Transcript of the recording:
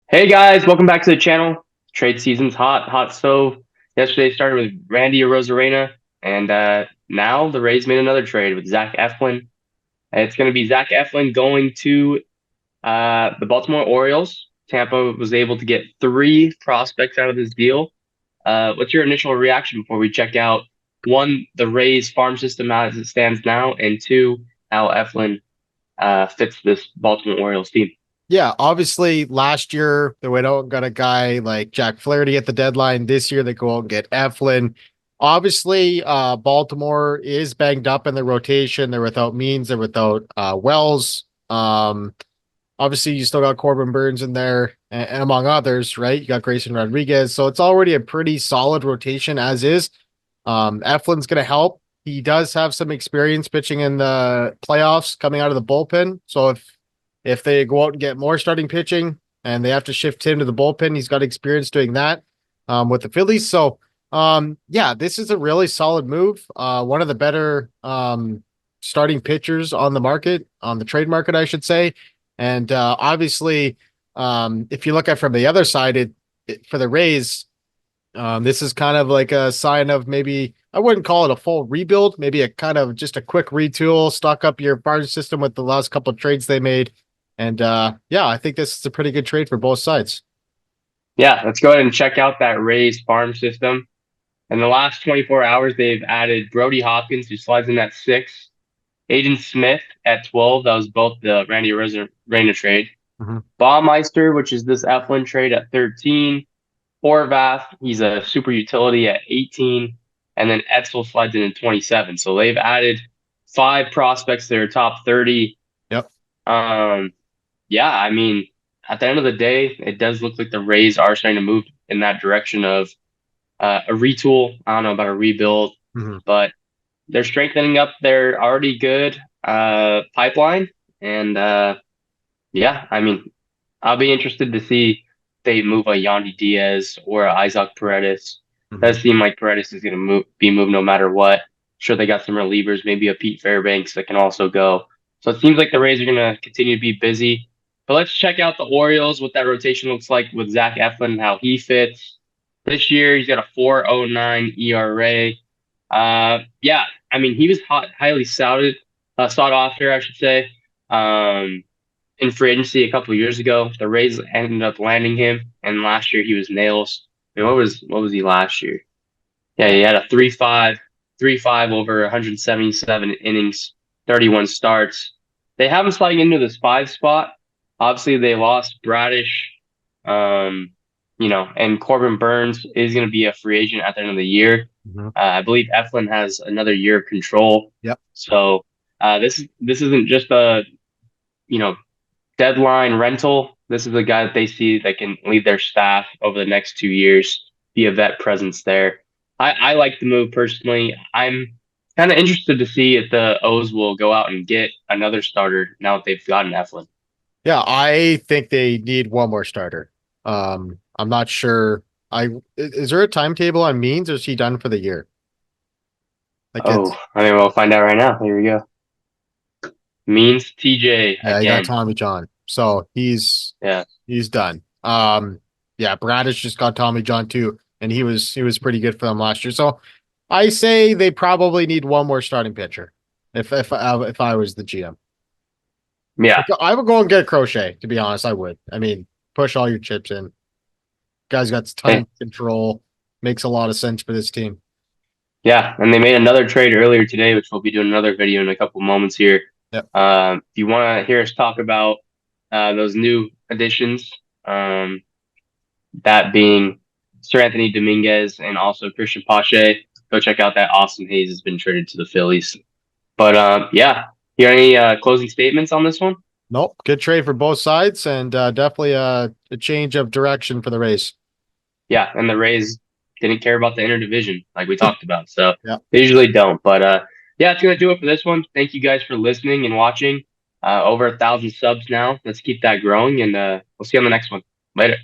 Hey guys, welcome back to the channel. Trade season's hot stove. Yesterday started with Randy Arozarena, and now the Rays made another trade with Zach Eflin. And it's going to be Zach Eflin going to the Baltimore Orioles. Tampa was able to get three prospects out of this deal. What's your initial reaction before we check out one, the Rays farm system as it stands now, and two, how Eflin fits this Baltimore Orioles team? Yeah, obviously last year they went out and got a guy like Jack Flaherty at the deadline. This year they go out and get Eflin. Obviously, Baltimore is banged up in the rotation. They're without Means, they're without Wells. Obviously you still got Corbin Burns in there and among others, right? You got Grayson Rodriguez. So it's already a pretty solid rotation as is. Eflin's gonna help. He does have some experience pitching in the playoffs coming out of the bullpen. So if they go out and get more starting pitching and they have to shift him to the bullpen, he's got experience doing that with the Phillies. So, yeah, this is a really solid move. One of the better starting pitchers on the market, on the trade market, I should say. And obviously, if you look at from the other side, for the Rays, this is kind of like a sign of maybe I wouldn't call it a full rebuild, maybe a kind of just a quick retool, stock up your farm system with the last couple of trades they made. And yeah, I think this is a pretty good trade for both sides. Yeah, let's go ahead and check out that Rays farm system. In the last 24 hours, they've added Brody Hopkins, who slides in at 6, Aiden Smith at 12. That was both the Randy Arozarena trade. Mhm. Baumeister, which is this Eflin trade, at 13. Horvath, he's a super utility at 18. And then Etzel slides in at 27. So they've added 5 prospects to their top 30. Yep. Um, yeah, I mean, at the end of the day, it does look like the Rays are starting to move in that direction of a retool. I don't know about a rebuild, Mhm. but they're strengthening up their already good pipeline. And yeah, I mean, I'll be interested to see if they move a Yandy Diaz or a Isaac Paredes. Mhm. Does seem like Paredes is going to be moved no matter what. Sure, they got some relievers, maybe a Pete Fairbanks that can also go. So it seems like the Rays are going to continue to be busy. But let's check out the Orioles, what that rotation looks like with Zach Eflin, how he fits. This year, he's got a 4.09 ERA. Yeah, I mean, he was highly sought after, I should say. Um, in free agency a couple of years ago. The Rays ended up landing him, and last year he was nails. I mean, what was he last year? Yeah, he had a 3.5 over 177 innings, 31 starts. They have him sliding into this 5 spot. Obviously, they lost Bradish, um, and Corbin Burns is going to be a free agent at the end of the year. Mhm. I believe Eflin has another year of control. Yep. So this isn't just a you know deadline rental. This is a guy that they see that can lead their staff over the next 2 years, be a vet presence there. I like the move personally. I'm kind of interested to see if the O's will go out and get another starter now that they've gotten Eflin. Yeah, I think they need one more starter. I'm not sure. Is there a timetable on Means or is he done for the year? Like Oh, it's I mean, we'll find out right now. Here we go. Means TJ Yeah, he got again. Tommy John. So Yeah. he's done. Yeah, Bradish just got Tommy John too, and he was pretty good for them last year. So I say they probably need one more starting pitcher. If I was the GM, Yeah. I would go and get Crochet. To be honest, I would. I mean, push all your chips in. Guy's got ton Hey, of control. Makes a lot of sense for this team. yeah. And they made another trade earlier today, which we'll be doing another video in a couple moments here. Yep. If you want to hear us talk about those new additions, um, that being Sir Anthony Dominguez and also Christian Pache. Go check out that Austin Hayes has been traded to the Phillies. But yeah, you got any closing statements on this one? Nope. Good trade for both sides, and definitely a change of direction for the race. Yeah, and the Rays didn't care about the interdivision like we talked about, so Yeah. they usually don't. But yeah, it's gonna do it for this one. Thank you guys for listening and watching. Over 1,000 subs now. Let's keep that growing, and we'll see you on the next one. Later.